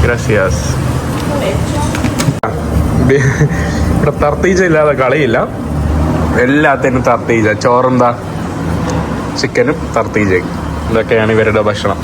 ഗ്രാസിയാസ്. ഇവിടെ തർത്തീജ ഇല്ലാതെ കളിയില്ല, എല്ലാത്തിനും തർത്തീജ. ചോറെന്താ, ചിക്കനും തർത്തീജയും, ഇതൊക്കെയാണ് ഇവരുടെ ഭക്ഷണം.